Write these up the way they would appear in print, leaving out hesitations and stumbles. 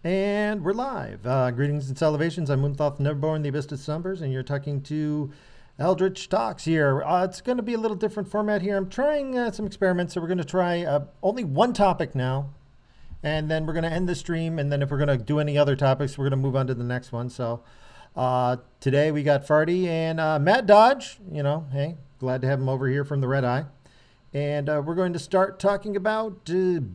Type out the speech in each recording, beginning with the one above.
And we're live. Greetings and salutations. I'm Moonthought Neverborn, the Abyss of Numbers, and you're talking to Eldritch Talks here. It's going to be a little different format here. I'm trying some experiments, so we're going to try only one topic now, and then we're going to end the stream, and then if we're going to do any other topics, we're going to move on to the next one. So today we got Farty and Matt Dodge. You know, hey, glad to have him over here from the Red Eye. And we're going to start talking about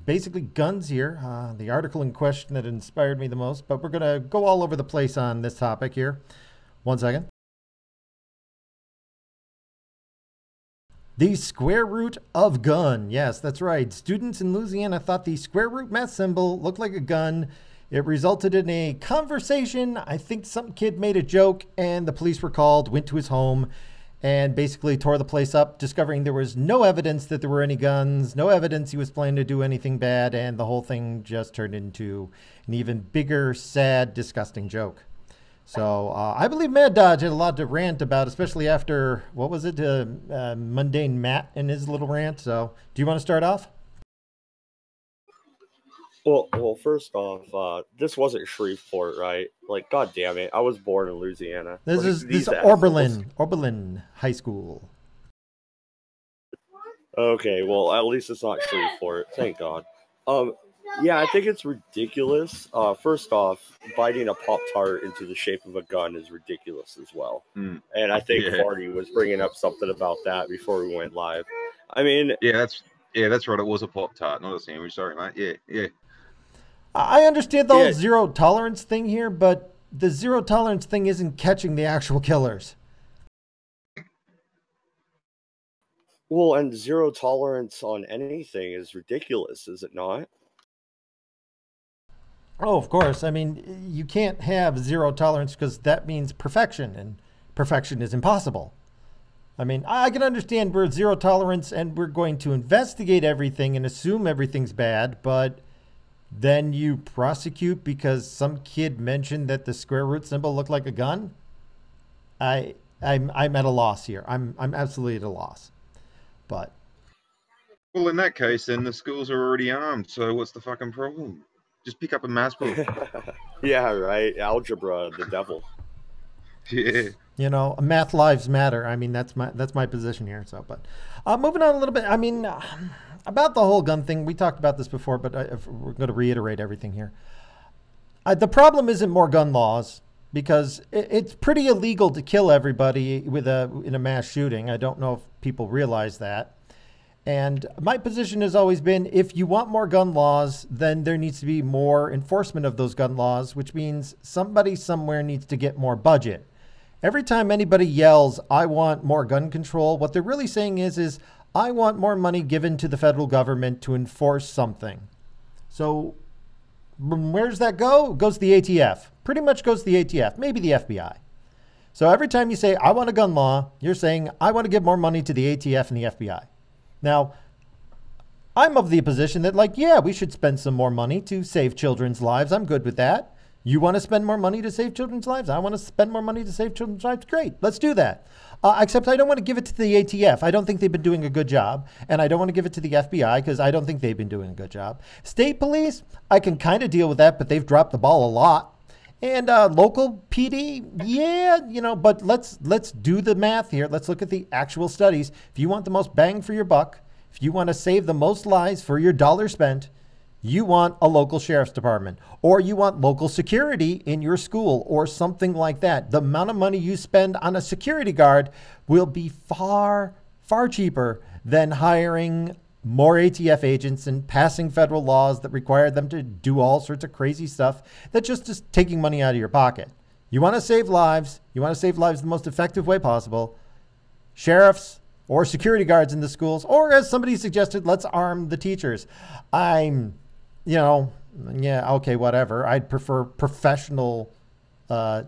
basically guns here, the article in question that inspired me the most. But we're going to go all over the place on this topic here. One second. The square root of gun. Yes, that's right. Students in Louisiana thought the square root math symbol looked like a gun. It resulted in a conversation. I think some kid made a joke and the police were called, went to his home, and basically tore the place up, discovering there was no evidence that there were any guns, no evidence he was planning to do anything bad, and the whole thing just turned into an even bigger, sad, disgusting joke. So I believe Mad Dodge had a lot to rant about, especially after, what was it, Mundane Matt and his little rant. So do you want to start off? Well, first off, this wasn't Shreveport, right? Like, god damn it, I was born in Louisiana. This is Oberlin High School. Okay, well, at least it's not Shreveport. Thank God. Yeah, I think it's ridiculous. First off, biting a Pop-Tart into the shape of a gun is ridiculous as well. And I think Farty was bringing up something about that before we went live. I mean, that's right. It was a Pop-Tart, not a sandwich. Sorry, mate. Yeah. I understand the whole zero tolerance thing here, but the zero tolerance thing isn't catching the actual killers. Well, and zero tolerance on anything is ridiculous, is it not? Oh, of course. I mean, you can't have zero tolerance because that means perfection, and perfection is impossible. I mean, I can understand we're zero tolerance and we're going to investigate everything and assume everything's bad, but then you prosecute because some kid mentioned that the square root symbol looked like a gun. I'm at a loss here. I'm absolutely at a loss. But well, in that case, then the schools are already armed. So what's the fucking problem? Just pick up a math book. Yeah, right. Algebra, the devil. Yeah. You know, math lives matter. I mean, that's my position here. So, but moving on a little bit. I mean, about the whole gun thing, we talked about this before, but we're going to reiterate everything here. The problem isn't more gun laws because it's pretty illegal to kill everybody in a mass shooting. I don't know if people realize that. And my position has always been, if you want more gun laws, then there needs to be more enforcement of those gun laws, which means somebody somewhere needs to get more budget. Every time anybody yells, I want more gun control, what they're really saying is I want more money given to the federal government to enforce something. So where does that go? It goes to the ATF. Pretty much goes to the ATF, maybe the FBI. So every time you say, I want a gun law, you're saying, I want to give more money to the ATF and the FBI. Now, I'm of the position that, like, yeah, we should spend some more money to save children's lives. I'm good with that. You want to spend more money to save children's lives? I want to spend more money to save children's lives. Great, let's do that. Except I don't want to give it to the ATF. I don't think they've been doing a good job. And I don't want to give it to the FBI because I don't think they've been doing a good job. State police, I can kind of deal with that, but they've dropped the ball a lot. And local PD, yeah, you know, but let's do the math here. Let's look at the actual studies. If you want the most bang for your buck, if you want to save the most lives for your dollar spent, you want a local sheriff's department, or you want local security in your school or something like that. The amount of money you spend on a security guard will be far, far cheaper than hiring more ATF agents and passing federal laws that require them to do all sorts of crazy stuff that just is taking money out of your pocket. You want to save lives. You want to save lives the most effective way possible. Sheriffs or security guards in the schools, or as somebody suggested, let's arm the teachers. Yeah, okay, whatever. I'd prefer professional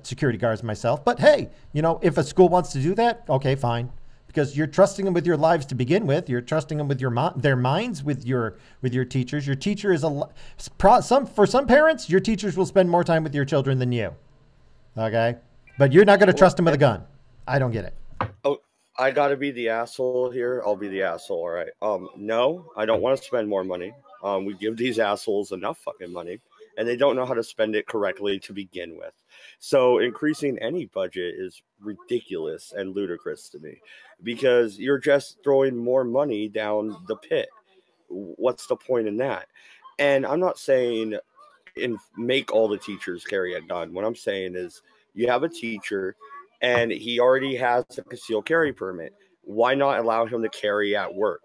security guards myself. But hey, you know, if a school wants to do that, okay, fine. Because you're trusting them with your lives to begin with. You're trusting them with their minds, with your teachers. Your teacher is for some parents, your teachers will spend more time with your children than you. Okay, but you're not going to trust them with a gun. I don't get it. Oh, I got to be the asshole here. I'll be the asshole. All right. No, I don't want to spend more money. We give these assholes enough fucking money. and they don't know how to spend it correctly to begin with. So increasing any budget is ridiculous and ludicrous to me, because you're just throwing more money down the pit. What's the point in that? And I'm not saying make all the teachers carry a gun. What I'm saying is, you have a teacher and he already has a concealed carry permit. Why not allow him to carry at work?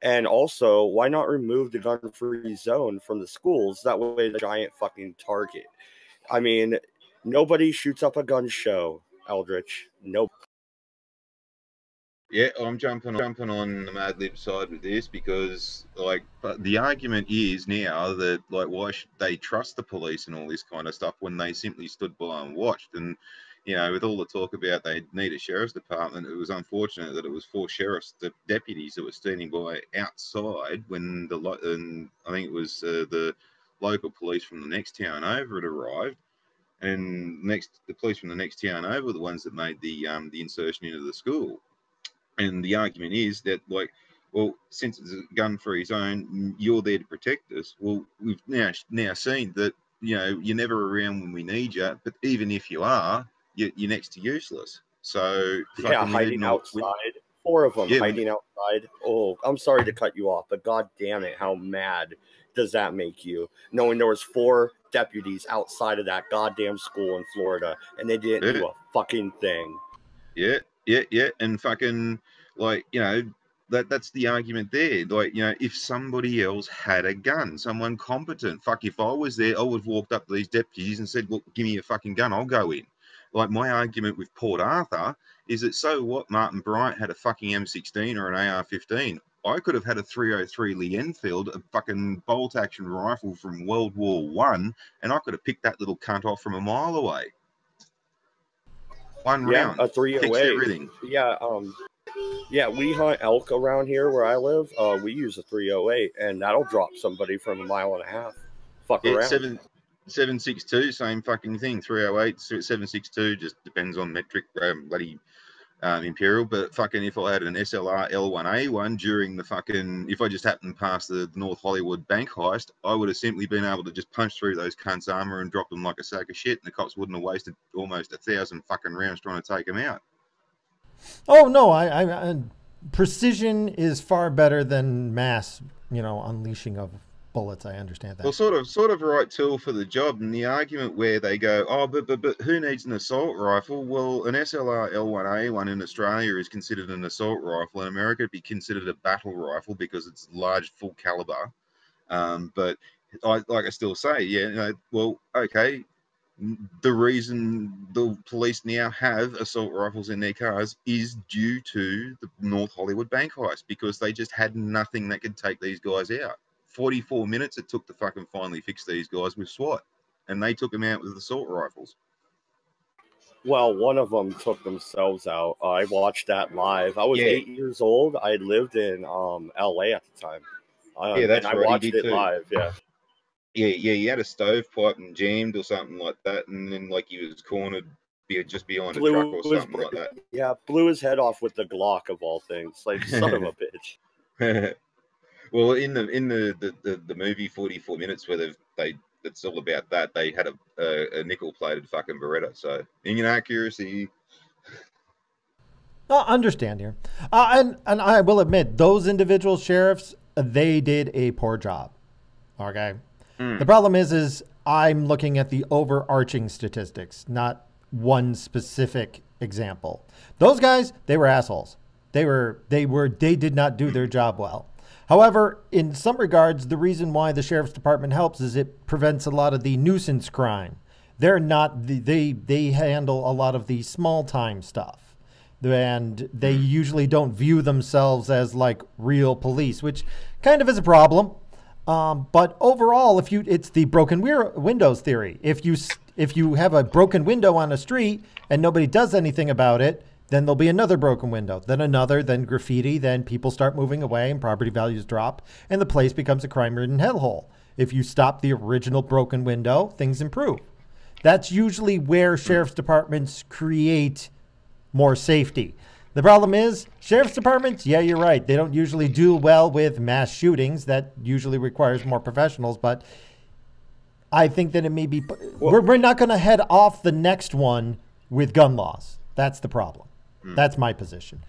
And also, why not remove the gun-free zone from the schools? That way, the giant fucking target. I mean, nobody shoots up a gun show, Eldritch. Nope. Yeah, I'm jumping on the Mad Lib side with this, because like, but the argument is now that, like, why should they trust the police and all this kind of stuff when they simply stood by and watched? And you know, with all the talk about they need a sheriff's department, it was unfortunate that it was 4 sheriff's deputies that were standing by outside when and I think it was the local police from the next town over had arrived. And the police from the next town over were the ones that made the insertion into the school. And the argument is that, like, well, since it's a gun-free zone, you're there to protect us. Well, we've now seen that, you know, you're never around when we need you, but even if you are, you're next to useless. So yeah, hiding outside. 4 of them hiding outside. Oh, I'm sorry to cut you off, but god damn it, how mad does that make you, knowing there was 4 deputies outside of that goddamn school in Florida and they didn't do a fucking thing. Yeah, and fucking, like, you know, that's the argument there. Like, you know, if somebody else had a gun, someone competent, fuck, if I was there, I would have walked up to these deputies and said, look, give me a fucking gun, I'll go in. Like, my argument with Port Arthur is that, so what, Martin Bryant had a fucking M16 or an AR-15. I could have had a 303 Lee Enfield, a fucking bolt-action rifle from World War One, and I could have picked that little cunt off from a mile away. One round, a 308. Everything. Yeah, we hunt elk around here where I live. We use a 308, and that'll drop somebody from a mile and a half. Fuck around. 7.62, same fucking thing. 308, 7.62, just depends on metric, bloody imperial. But fucking, if I had an SLR L1A1 during the fucking, if I just happened past the North Hollywood bank heist, I would have simply been able to just punch through those cunts' armor and drop them like a sack of shit, and the cops wouldn't have wasted almost 1,000 fucking rounds trying to take them out. Oh no, I precision is far better than mass, you know, unleashing of bullets. I understand that. Well, sort of right tool for the job. And the argument where they go, oh, but who needs an assault rifle? Well, an SLR L1A1 in Australia is considered an assault rifle. In America, it'd be considered a battle rifle because it's large, full caliber. But I still say, yeah, you know, well, okay. The reason the police now have assault rifles in their cars is due to the North Hollywood bank heist, because they just had nothing that could take these guys out. 44 minutes it took to fucking finally fix these guys with SWAT, and they took them out with assault rifles. Well, one of them took themselves out. I watched that live. I was 8 years old. I lived in LA at the time. That's and right. I watched it live. Yeah, he had a stovepipe and jammed or something like that, and then like he was cornered just behind a truck or something like that. Yeah, blew his head off with the Glock of all things. Like, son of a bitch. Well, in the movie 44 Minutes, where it's all about that, they had a nickel-plated fucking Beretta. So inaccuracy. I understand here, and I will admit, those individual sheriffs, they did a poor job. Okay. The problem is I'm looking at the overarching statistics, not one specific example. Those guys, they were assholes. They did not do their job well. However, in some regards, the reason why the sheriff's department helps is it prevents a lot of the nuisance crime. They handle a lot of the small time stuff, and they usually don't view themselves as like real police, which kind of is a problem. But overall, it's the broken windows theory. If you have a broken window on a street and nobody does anything about it, then there'll be another broken window, then another, then graffiti, then people start moving away and property values drop and the place becomes a crime-ridden hellhole. If you stop the original broken window, things improve. That's usually where sheriff's departments create more safety. The problem is, sheriff's departments, yeah, you're right. They don't usually do well with mass shootings. That usually requires more professionals. But I think that it may be, we're not going to head off the next one with gun laws. That's the problem. That's my position.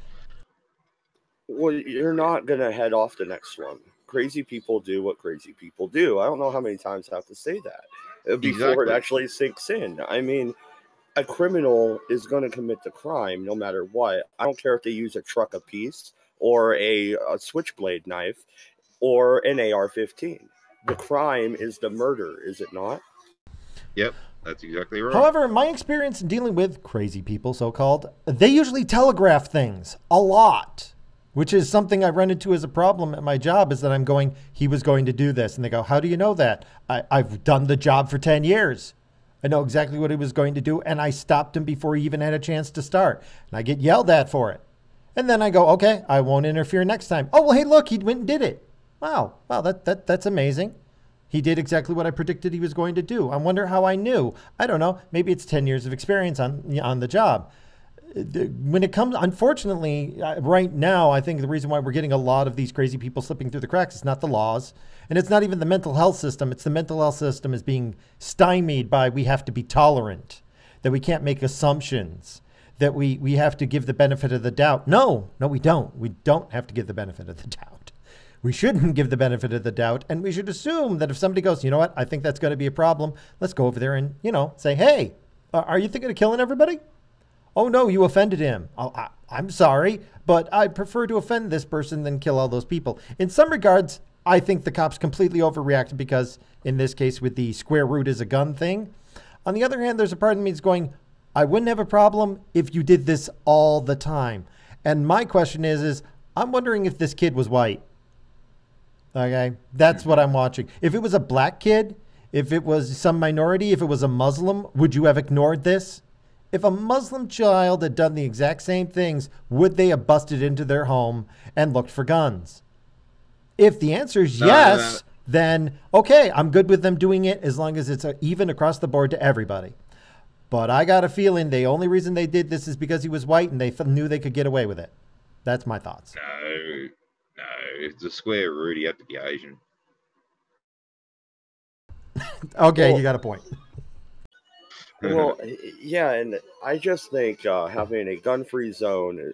Well, you're not going to head off the next one. Crazy people do what crazy people do. I don't know how many times I have to say that before it actually sinks in. I mean, a criminal is going to commit the crime no matter what. I don't care if they use a truck apiece or a switchblade knife or an AR-15. The crime is the murder, is it not? Yep, that's exactly right. However, my experience in dealing with crazy people, so-called, they usually telegraph things a lot, which is something I run into as a problem at my job, is that I'm going, he was going to do this. And they go, how do you know that? I've done the job for 10 years. I know exactly what he was going to do, and I stopped him before he even had a chance to start. And I get yelled at for it. And then I go, okay, I won't interfere next time. Oh, well, hey, look, he went and did it. Wow, that's amazing. He did exactly what I predicted he was going to do. I wonder how I knew. I don't know. Maybe it's 10 years of experience on the job. When it comes, unfortunately, right now, I think the reason why we're getting a lot of these crazy people slipping through the cracks is not the laws, and it's not even the mental health system. It's the mental health system is being stymied by we have to be tolerant, that we can't make assumptions, that we have to give the benefit of the doubt. No, we don't. We don't have to give the benefit of the doubt. We shouldn't give the benefit of the doubt, and we should assume that if somebody goes, you know what, I think that's going to be a problem, let's go over there and, say, hey, are you thinking of killing everybody? Oh, no, you offended him. Oh, I'm sorry, but I prefer to offend this person than kill all those people. In some regards, I think the cops completely overreacted because, in this case, with the square root is a gun thing. On the other hand, there's a part of me that's going, I wouldn't have a problem if you did this all the time. And my question is I'm wondering if this kid was white. Okay, that's what I'm watching. If it was a black kid, if it was some minority, if it was a Muslim, would you have ignored this? If a Muslim child had done the exact same things, would they have busted into their home and looked for guns? If the answer is yes, then okay, I'm good with them doing it as long as it's even across the board to everybody. But I got a feeling the only reason they did this is because he was white and they knew they could get away with it. That's my thoughts. No, it's a square root. You have to be Asian. Okay, well, you got a point. Well, yeah, and I just think having a gun-free zone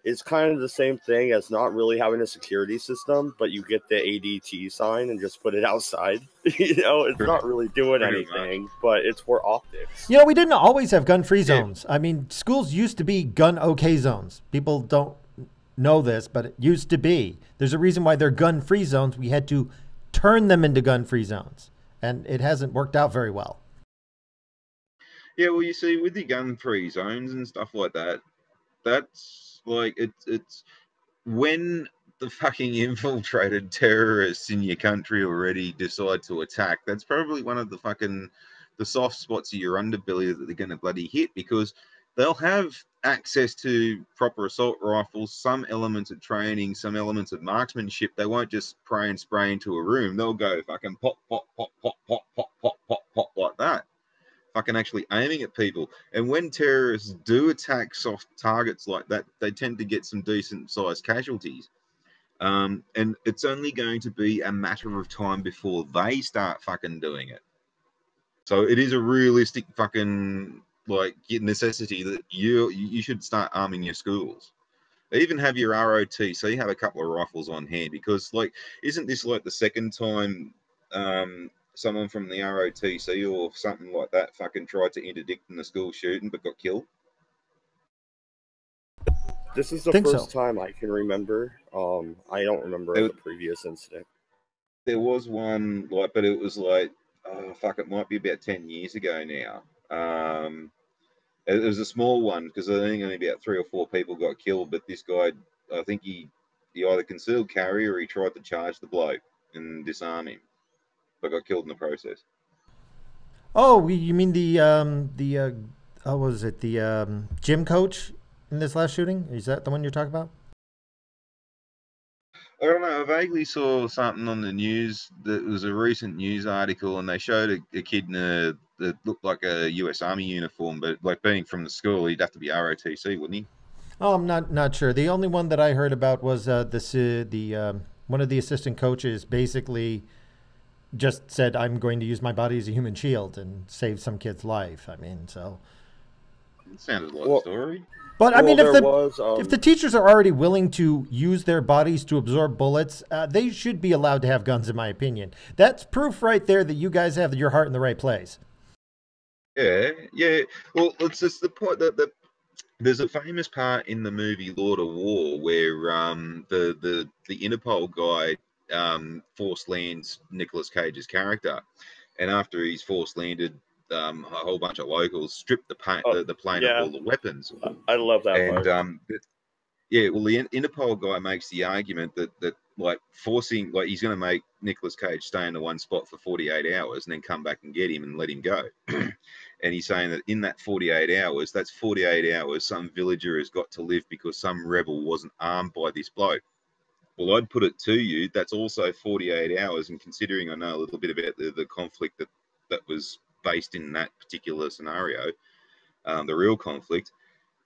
is kind of the same thing as not really having a security system, but you get the ADT sign and just put it outside. It's not really doing anything, but it's for optics. We didn't always have gun-free zones. I mean, schools used to be gun-okay zones. People don't know this, but it used to be. There's a reason why they're gun-free zones. We had to turn them into gun-free zones, and it hasn't worked out very well. Yeah, well, you see, with the gun-free zones and stuff like that, that's like it's when the fucking infiltrated terrorists in your country already decide to attack. That's probably one of the soft spots of your underbelly that they're going to bloody hit, because they'll have access to proper assault rifles, some elements of training, some elements of marksmanship. They won't just pray and spray into a room. They'll go fucking pop, pop, pop, pop, pop, pop, pop, pop, pop, like that. Fucking actually aiming at people. And when terrorists do attack soft targets like that, they tend to get some decent sized casualties. And it's only going to be a matter of time before they start fucking doing it. So it is a realistic fucking necessity that you should start arming your schools. Even have your ROTC have a couple of rifles on hand, because isn't this the second time someone from the ROTC or something like that fucking tried to interdict in the school shooting but got killed? This is the first time I can remember. I don't remember the previous incident. There was one, but it was it might be about 10 years ago now. It was a small one, because I think only about 3 or 4 people got killed, but this guy, I think he either concealed carry or he tried to charge the bloke and disarm him, but got killed in the process. Oh, you mean the gym coach in this last shooting? Is that the one you're talking about? I don't know. I vaguely saw something on the news that was a recent news article, and they showed a kid that looked like a U.S. Army uniform, but being from the school, he'd have to be ROTC, wouldn't he? Oh, I'm not sure. The only one that I heard about was one of the assistant coaches basically just said, I'm going to use my body as a human shield and save some kid's life. I mean, so. It sounded like the Well, story. But I well, mean, there was if the teachers are already willing to use their bodies to absorb bullets, they should be allowed to have guns, in my opinion. That's proof right there that you guys have your heart in the right place. Yeah, yeah. Well, it's just the point that there's a famous part in the movie Lord of War where the Interpol guy force lands Nicolas Cage's character, and after he's force landed, a whole bunch of locals stripped the plane of yeah, all the weapons, I love that and part. yeah, well, the Interpol guy makes the argument that like forcing, like he's going to make Nicolas Cage stay in the one spot for 48 hours and then come back and get him and let him go. And he's saying that in that 48 hours, that's 48 hours some villager has got to live because some rebel wasn't armed by this bloke. Well, I'd put it to you, that's also 48 hours. And considering I know a little bit about the conflict that was based in that particular scenario, the real conflict,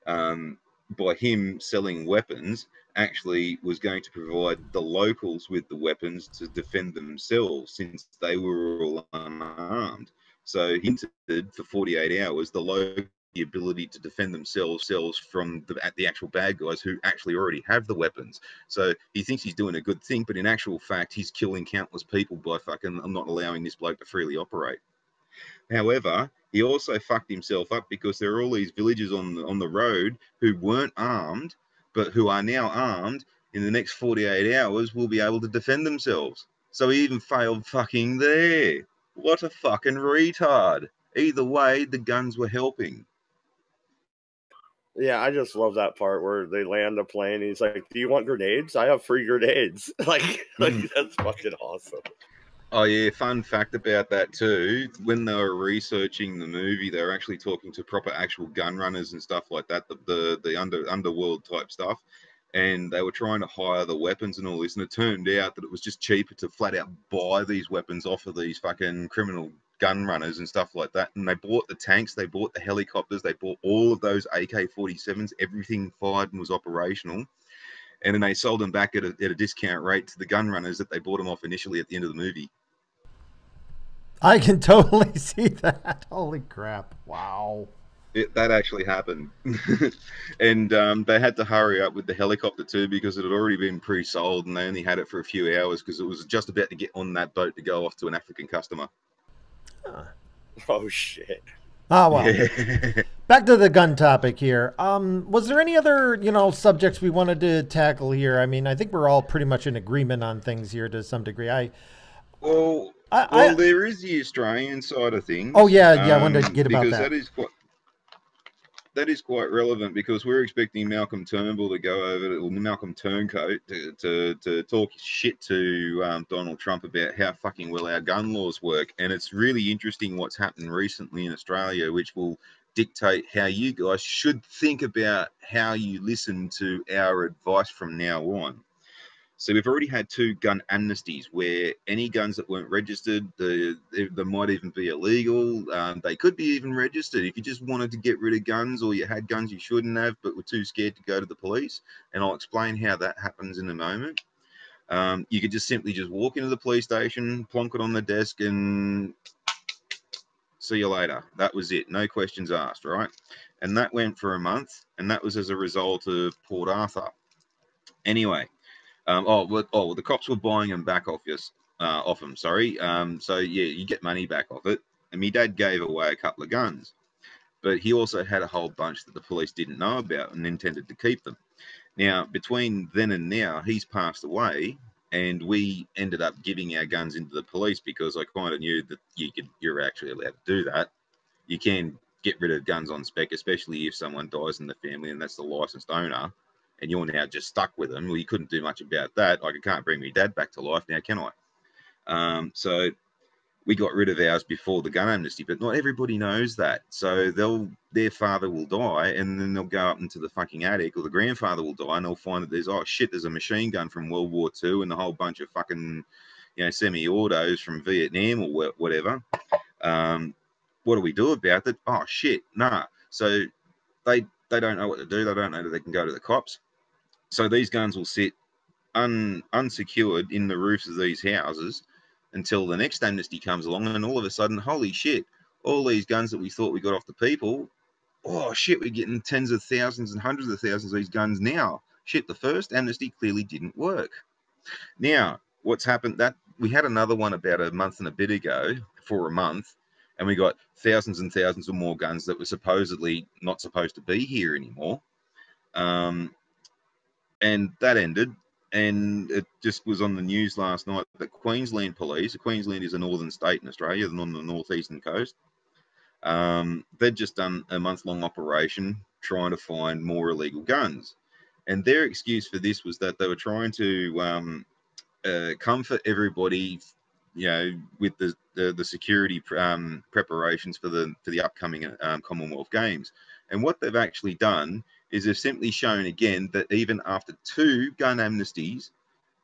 um, by him selling weapons, actually was going to provide the locals with the weapons to defend themselves since they were all unarmed. So he hinted for 48 hours the local the ability to defend themselves from the actual bad guys who actually already have the weapons. So he thinks he's doing a good thing, but in actual fact, he's killing countless people by fucking not allowing this bloke to freely operate. However, he also fucked himself up because there are all these villagers on the road who weren't armed, but who are now armed. In the next 48 hours, will be able to defend themselves. So he even failed fucking there. What a fucking retard. Either way, the guns were helping. Yeah, I just love that part where they land the plane. And he's like, "Do you want grenades? I have free grenades." like that's fucking awesome. Oh yeah, fun fact about that too. When they were researching the movie, they were actually talking to proper actual gun runners and stuff like that, the underworld type stuff, and they were trying to hire the weapons and all this. And it turned out that it was just cheaper to flat out buy these weapons off of these fucking criminal gun runners and stuff like that. And they bought the tanks, they bought the helicopters, they bought all of those AK-47s. Everything fired and was operational. And then they sold them back at a discount rate to the gun runners that they bought them off initially at the end of the movie. I can totally see that. Holy crap. Wow. That actually happened. And they had to hurry up with the helicopter too because it had already been pre-sold and they only had it for a few hours because it was just about to get on that boat to go off to an African customer. Oh, shit. Oh, well. Yeah. Back to the gun topic here. Was there any other, subjects we wanted to tackle here? I mean, I think we're all pretty much in agreement on things here to some degree. Well, there is the Australian side of things. Oh, yeah, I wanted to get about because that. That is quite relevant because we're expecting Malcolm Turnbull to go over, or Malcolm Turncoat, to talk shit to Donald Trump about how fucking well our gun laws work. And it's really interesting what's happened recently in Australia, which will dictate how you guys should think about how you listen to our advice from now on. So we've already had 2 gun amnesties where any guns that weren't registered, they might even be illegal. They could be even registered if you just wanted to get rid of guns or you had guns you shouldn't have but were too scared to go to the police. And I'll explain how that happens in a moment. You could just simply just walk into the police station, plonk it on the desk and see you later. That was it. No questions asked, right? And that went for a month and that was as a result of Port Arthur. Anyway. The cops were buying them back off them. Sorry. So yeah, you get money back off it. And my dad gave away a couple of guns, but he also had a whole bunch that the police didn't know about and intended to keep them. Now, between then and now, he's passed away, and we ended up giving our guns into the police because I kind of knew that you're actually allowed to do that. You can get rid of guns on spec, especially if someone dies in the family and that's the licensed owner and you're now just stuck with them. Well, you couldn't do much about that. Like, I can't bring my dad back to life now, can I? So we got rid of ours before the gun amnesty, but not everybody knows that. So their father will die, and then they'll go up into the fucking attic, or the grandfather will die, and they'll find that there's a machine gun from World War II and a whole bunch of fucking, semi-autos from Vietnam or whatever. What do we do about it? Oh shit, nah. So they don't know what to do. They don't know that they can go to the cops. So these guns will sit unsecured in the roofs of these houses until the next amnesty comes along, and all of a sudden, holy shit, all these guns that we thought we got off the people, oh shit, we're getting tens of thousands and hundreds of thousands of these guns now. Shit, the first amnesty clearly didn't work. Now, what's happened, that we had another one about a month and a bit ago, for a month, and we got thousands and thousands of more guns that were supposedly not supposed to be here anymore. And that ended, and it just was on the news last night that Queensland police, Queensland is a northern state in Australia, on the northeastern coast, they'd just done a month-long operation trying to find more illegal guns. And their excuse for this was that they were trying to comfort everybody, you know, with the security preparations for the upcoming Commonwealth Games. And what they've actually done is they've simply shown again that even after 2 gun amnesties,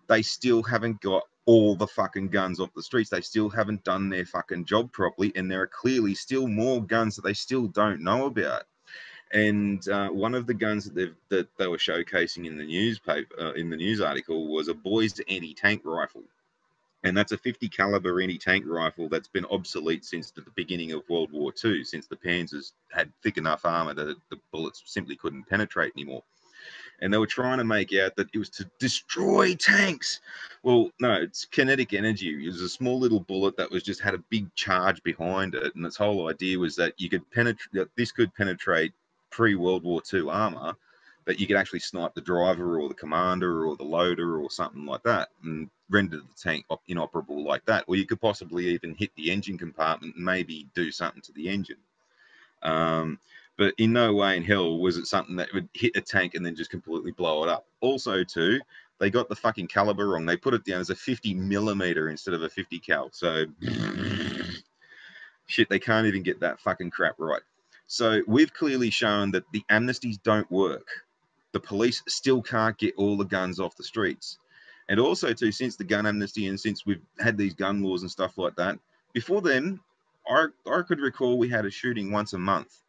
they still haven't got all the fucking guns off the streets. They still haven't done their fucking job properly, and there are clearly still more guns that they still don't know about. And one of the guns that they were showcasing in the newspaper, in the news article, was a boys anti-tank rifle. And that's a 50 caliber anti-tank rifle that's been obsolete since the beginning of World War II, since the Panzers had thick enough armor that the bullets simply couldn't penetrate anymore. And they were trying to make out that it was to destroy tanks. Well, no, it's kinetic energy. It was a small little bullet that was just had a big charge behind it, and its whole idea was that you could penetrate. That this could penetrate pre-World War II armor, that you could actually snipe the driver or the commander or the loader or something like that, and render the tank inoperable like that. Or you could possibly even hit the engine compartment and maybe do something to the engine. But in no way in hell was it something that would hit a tank and then just completely blow it up. Also, too, they got the fucking caliber wrong. They put it down as a 50 millimeter instead of a 50 cal. So, shit, they can't even get that fucking crap right. So we've clearly shown that the amnesties don't work. The police still can't get all the guns off the streets. And also, too, since the gun amnesty and since we've had these gun laws and stuff like that, before then, I could recall we had a shooting once a month.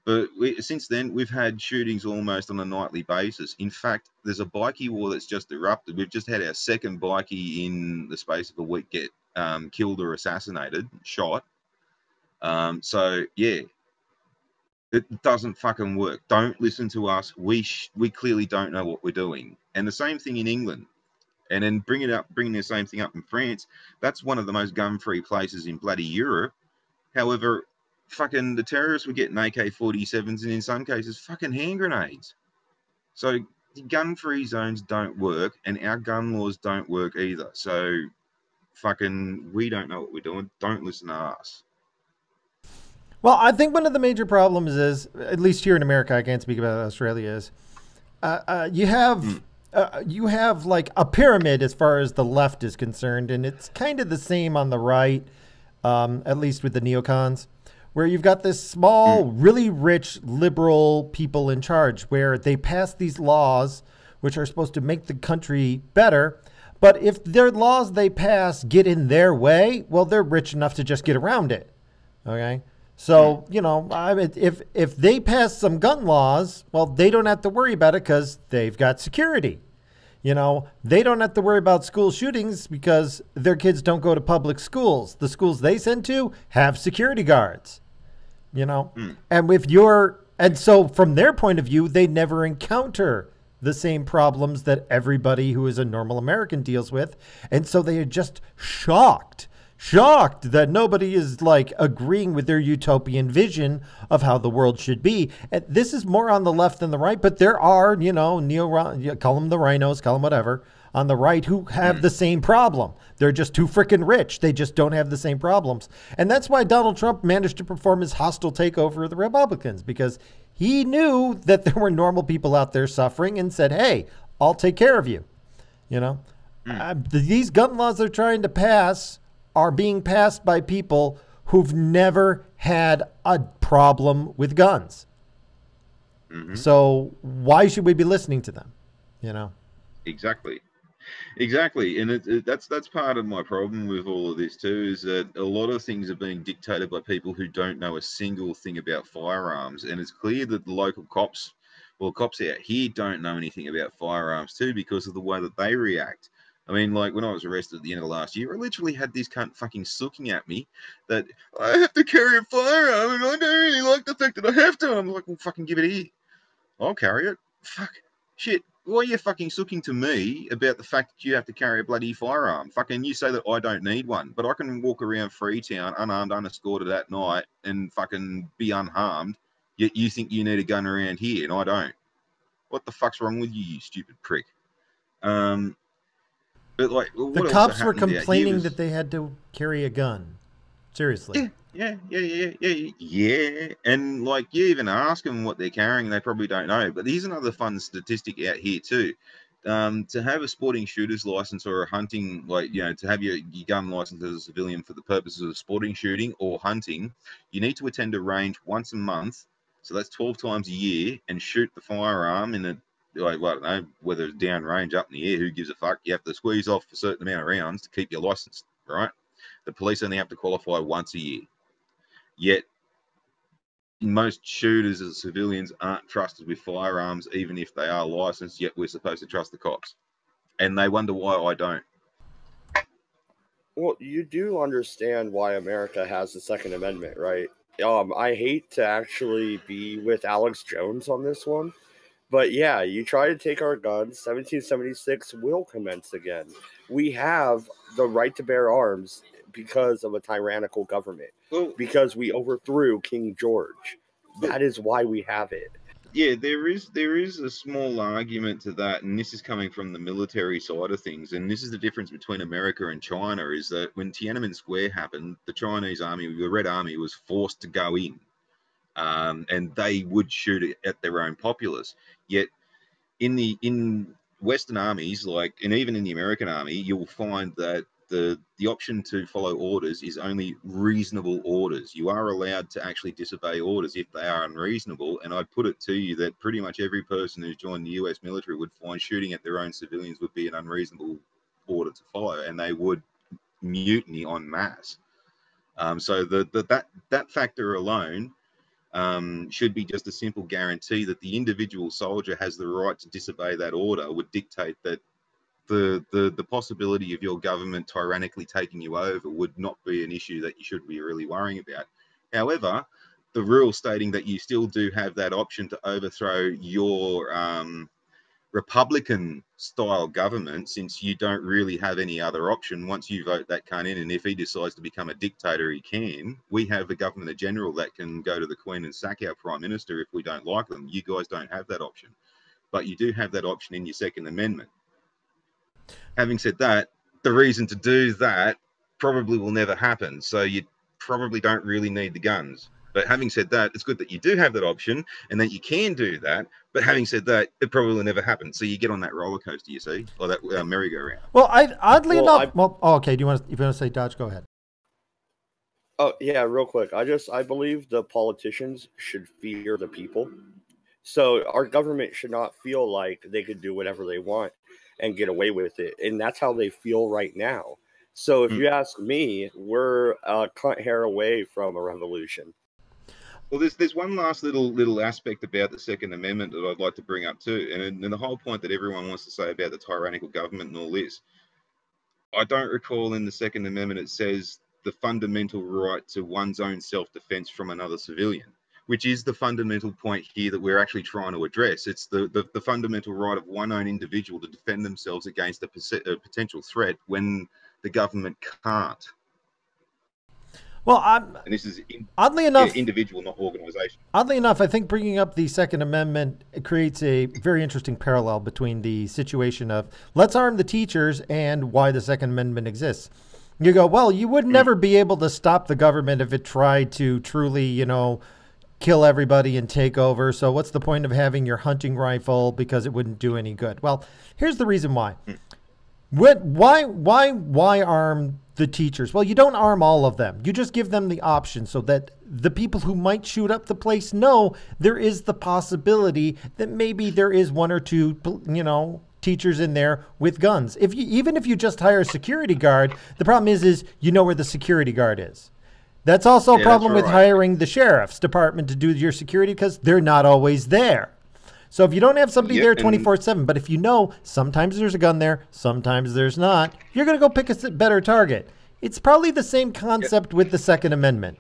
But since then, we've had shootings almost on a nightly basis. In fact, there's a bikie war that's just erupted. We've just had our second bikie in the space of a week get killed or assassinated, shot. So, yeah, it doesn't fucking work. Don't listen to us. We clearly don't know what we're doing. And the same thing in England. And then bringing the same thing up in France. That's one of the most gun-free places in bloody Europe. However, fucking the terrorists were getting AK-47s and in some cases fucking hand grenades. So the gun-free zones don't work, and our gun laws don't work either. So fucking we don't know what we're doing. Don't listen to us. Well, I think one of the major problems is, at least here in America, I can't speak about Australia, is you have like a pyramid as far as the left is concerned, and it's kind of the same on the right, at least with the neocons, where you've got this small, really rich liberal people in charge where they pass these laws which are supposed to make the country better. But if their laws they pass get in their way, well, they're rich enough to just get around it. Okay. So, you know, I mean, if they pass some gun laws, well, they don't have to worry about it because they've got security. You know, they don't have to worry about school shootings because their kids don't go to public schools. The schools they send to have security guards, you know, and so from their point of view, they never encounter the same problems that everybody who is a normal American deals with. And so they are just shocked that nobody is like agreeing with their utopian vision of how the world should be. And this is more on the left than the right, but there are, you know, call them the rhinos, call them whatever, on the right who have the same problem. They're just too freaking rich. They just don't have the same problems. And that's why Donald Trump managed to perform his hostile takeover of the Republicans, because he knew that there were normal people out there suffering and said, hey, I'll take care of you. You know, these gun laws they're trying to pass are being passed by people who've never had a problem with guns. So why should we be listening to them? You know? Exactly. And that's part of my problem with all of this too, is that a lot of things are being dictated by people who don't know a single thing about firearms. And it's clear that the local cops out here don't know anything about firearms too, because of the way that they react. I mean, like, when I was arrested at the end of last year, I literally had this cunt fucking looking at me that I have to carry a firearm and I don't really like the fact that I have to. I'm like, well, fucking give it here. I'll carry it. Fuck. Shit. Why are you fucking sooking to me about the fact that you have to carry a bloody firearm? Fucking you say that I don't need one, but I can walk around Freetown unarmed, unescorted at night and fucking be unharmed, yet you think you need a gun around here and I don't. What the fuck's wrong with you, you stupid prick? But like, the cops were complaining that they had to carry a gun. Seriously. Yeah. And like, you even ask them what they're carrying, they probably don't know. But here's another fun statistic out here too. To have a sporting shooter's license or a hunting, like, you know, to have your gun license as a civilian for the purposes of sporting shooting or hunting, you need to attend a range once a month. So that's 12 times a year, and shoot the firearm in a, like, well, I don't know, whether it's down range, up in the air, who gives a fuck? You have to squeeze off a certain amount of rounds to keep your license, right? The police only have to qualify once a year. Yet, most shooters as civilians aren't trusted with firearms, even if they are licensed, yet we're supposed to trust the cops. And they wonder why I don't. Well, you do understand why America has the Second Amendment, right? I hate to actually be with Alex Jones on this one, but yeah, you try to take our guns, 1776 will commence again. We have the right to bear arms because of a tyrannical government, because we overthrew King George. That is why we have it. Yeah, there is a small argument to that, and this is coming from the military side of things, and this is the difference between America and China, is that when Tiananmen Square happened, the Chinese army, the Red Army, was forced to go in, and they would shoot at their own populace. Yet in Western armies, like, and even in the American army, you'll find that the option to follow orders is only reasonable orders. You are allowed to actually disobey orders if they are unreasonable. And I'd put it to you that pretty much every person who's joined the US military would find shooting at their own civilians would be an unreasonable order to follow, and they would mutiny en masse. So that factor alone should be just a simple guarantee that the individual soldier has the right to disobey that order, would dictate that the possibility of your government tyrannically taking you over would not be an issue that you should be really worrying about. However, the rule stating that you still do have that option to overthrow your Republican-style government, since you don't really have any other option once you vote that cunt in, and if he decides to become a dictator, he can. We have a governor-general that can go to the Queen and sack our Prime Minister if we don't like them. You guys don't have that option. But you do have that option in your Second Amendment. Having said that, the reason to do that probably will never happen, so you probably don't really need the guns. But having said that, it's good that you do have that option and that you can do that. But having said that, it probably will never happen. So you get on that roller coaster, you see, or that merry-go-round. Well, oddly enough, okay. Do you want to say, Dodge? Go ahead. Oh yeah, real quick. I believe the politicians should fear the people. So our government should not feel like they could do whatever they want and get away with it, and that's how they feel right now. So if you ask me, we're a cunt hair away from a revolution. Well, there's one last little aspect about the Second Amendment that I'd like to bring up too, and the whole point that everyone wants to say about the tyrannical government and all this. I don't recall in the Second Amendment it says the fundamental right to one's own self-defense from another civilian, which is the fundamental point here that we're actually trying to address. It's the fundamental right of one own individual to defend themselves against a potential threat when the government can't. Well, and this is oddly enough individual, not organisation. Oddly enough, I think bringing up the Second Amendment creates a very interesting parallel between the situation of let's arm the teachers and why the Second Amendment exists. You go, well, you would never be able to stop the government if it tried to truly, kill everybody and take over. So what's the point of having your hunting rifle, because it wouldn't do any good? Well, here's the reason why. Why arm the teachers? Well, you don't arm all of them. You just give them the option so that the people who might shoot up the place know there is the possibility that maybe there is one or two, teachers in there with guns. Even if you just hire a security guard, the problem is you know where the security guard is. That's also a problem with hiring the sheriff's department to do your security, because they're not always there. So if you don't have somebody Yep, there and 24/7, but if you know sometimes there's a gun there, sometimes there's not, you're going to go pick a better target. It's probably the same concept with the Second Amendment.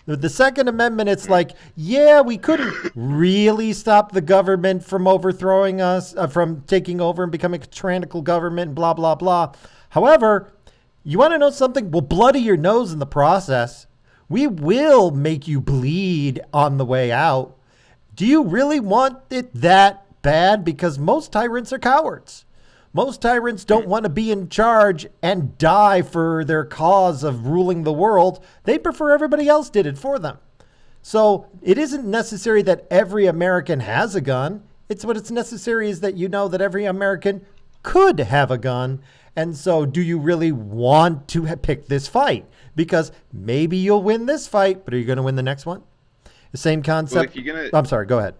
With the Second Amendment, it's like, yeah, we couldn't really stop the government from overthrowing us, from taking over and becoming a tyrannical government, blah, blah, blah. However, you want to know something? We'll bloody your nose in the process. We will make you bleed on the way out. Do you really want it that bad? Because most tyrants are cowards. Most tyrants don't want to be in charge and die for their cause of ruling the world. They prefer everybody else did it for them. So it isn't necessary that every American has a gun. What's necessary is that you know that every American could have a gun. And so do you really want to pick this fight? Because maybe you'll win this fight, but are you going to win the next one? The same concept. Well, if you're gonna, I'm sorry, go ahead.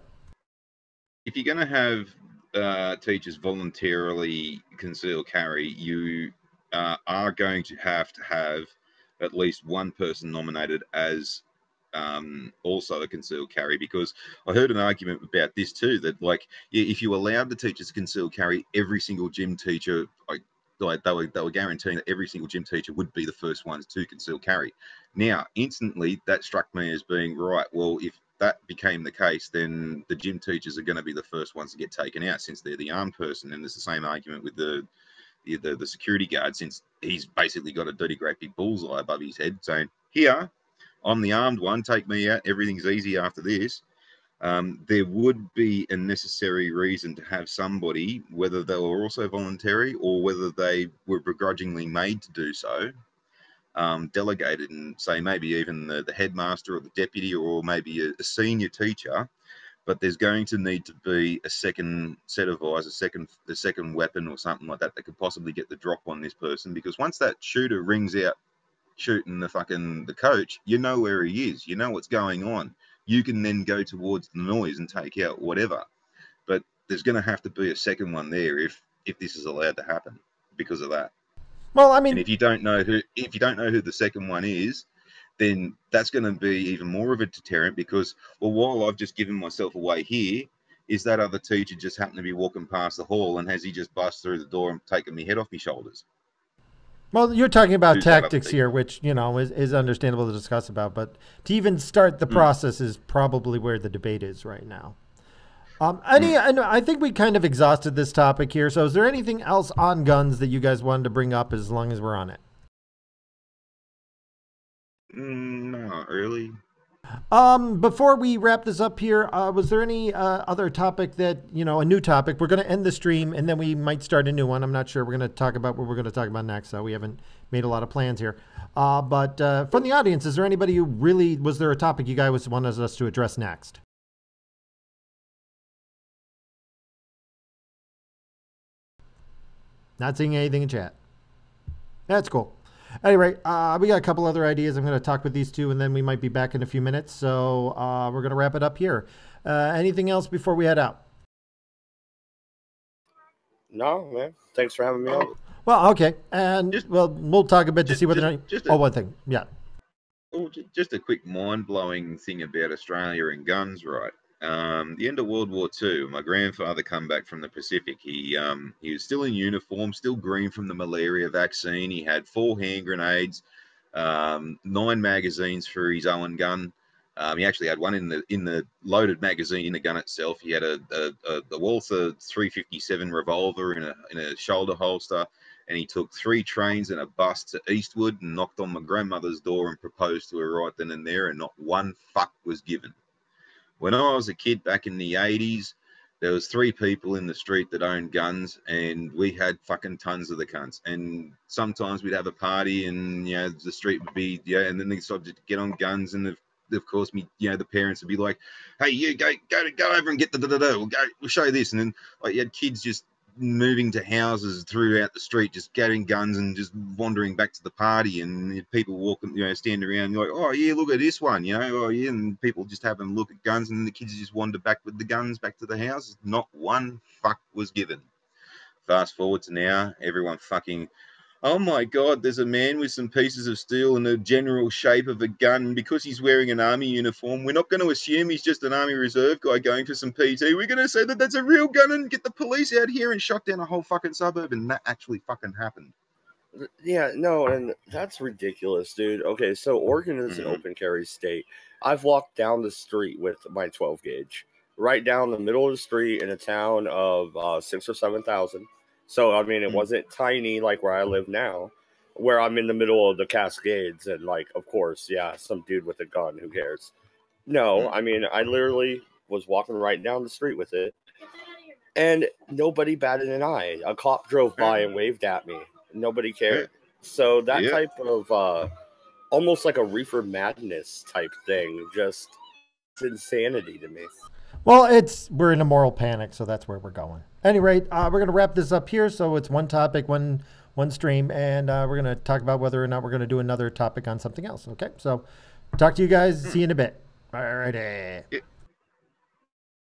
if you're going to have teachers voluntarily conceal carry, you are going to have at least one person nominated as also a concealed carry, because I heard an argument about this too, that like, yeah, if you allowed the teachers to conceal carry, every single gym teacher, like they were guaranteeing that every single gym teacher would be the first ones to conceal carry. Now, instantly, that struck me as being right. Well, if that became the case, then the gym teachers are going to be the first ones to get taken out, since they're the armed person. And there's the same argument with the security guard, since he's basically got a dirty great big bullseye above his head saying, "Here, I'm the armed one, take me out, everything's easy after this." There would be a necessary reason to have somebody, whether they were also voluntary or whether they were begrudgingly made to do so, delegated, and say maybe even the headmaster or the deputy, or maybe a senior teacher. But there's going to need to be a second set of eyes, a second weapon or something like that could possibly get the drop on this person, because once that shooter rings out shooting the coach, you know where he is, you know what's going on. You can then go towards the noise and take out whatever. But there's going to have to be a second one there if this is allowed to happen because of that. Well, I And mean, if you don't know who the second one is, then that's going to be even more of a deterrent, because, well, while I've just given myself away here, is that other teacher just happened to be walking past the hall, and has he just bust through the door and taken my head off my shoulders? well, you're talking about Who's that other tactics teacher? here, which, is understandable to discuss about. But to even start the process is probably where the debate is right now. I think we kind of exhausted this topic here. So is there anything else on guns that you guys wanted to bring up as long as we're on it? Not really. Before we wrap this up here, was there any other topic that, a new topic? We're going to end the stream and then we might start a new one. I'm not sure. We're going to talk about what we're going to talk about next. So we haven't made a lot of plans here. But from the audience, is there anybody who really, was there a topic you guys wanted us to address next? Not seeing anything in chat. That's cool. Anyway, we got a couple other ideas. I'm going to talk with these two, and then we might be back in a few minutes. So we're going to wrap it up here. Anything else before we head out? No, man. Thanks for having me on. Well, okay. And, we'll talk a bit to see whether or not... one thing. Yeah. Oh, just a quick mind-blowing thing about Australia and guns, right? The end of World War II, my grandfather come back from the Pacific. He was still in uniform, still green from the malaria vaccine. He had 4 hand grenades, 9 magazines for his own gun. He actually had one in the loaded magazine in the gun itself. He had a Walther 357 revolver in a shoulder holster, and he took 3 trains and a bus to Eastwood and knocked on my grandmother's door and proposed to her right then and there, and not one fuck was given. When I was a kid back in the 80s, there was 3 people in the street that owned guns, and we had fucking tons of the cunts. And sometimes we'd have a party, and the street would be and then they started to get on guns, and of course the parents would be like, "Hey, you go over and get we'll show you this," and then you had kids just moving to houses throughout the street, just getting guns and just wandering back to the party, and people walking, standing around, like, "Oh yeah, look at this one," "Oh yeah," and people just having a look at guns, and the kids just wander back with the guns back to the houses. Not one fuck was given. Fast forward to now, everyone fucking, oh my God, there's a man with some pieces of steel in the general shape of a gun. And because he's wearing an army uniform, we're not going to assume he's just an army reserve guy going for some PT. We're going to say that that's a real gun and get the police out here and shut down a whole fucking suburb. And that actually fucking happened. Yeah, no, and that's ridiculous, dude. Okay, so Oregon is an open carry state. I've walked down the street with my 12 gauge, right down the middle of the street in a town of 6,000 or 7,000. So, I mean, it wasn't tiny like where I live now, where I'm in the middle of the Cascades and, like, of course, yeah, some dude with a gun, who cares? No, I mean, I literally was walking right down the street with it, and nobody batted an eye. A cop drove by and waved at me. Nobody cared. So that type of almost like a reefer madness type thing, just it's insanity to me. Well, we're in a moral panic, so that's where we're going. At any rate, we're going to wrap this up here. So it's one topic, one stream, and we're going to talk about whether or not we're going to do another topic on something else. Okay, so talk to you guys. See you in a bit. All righty.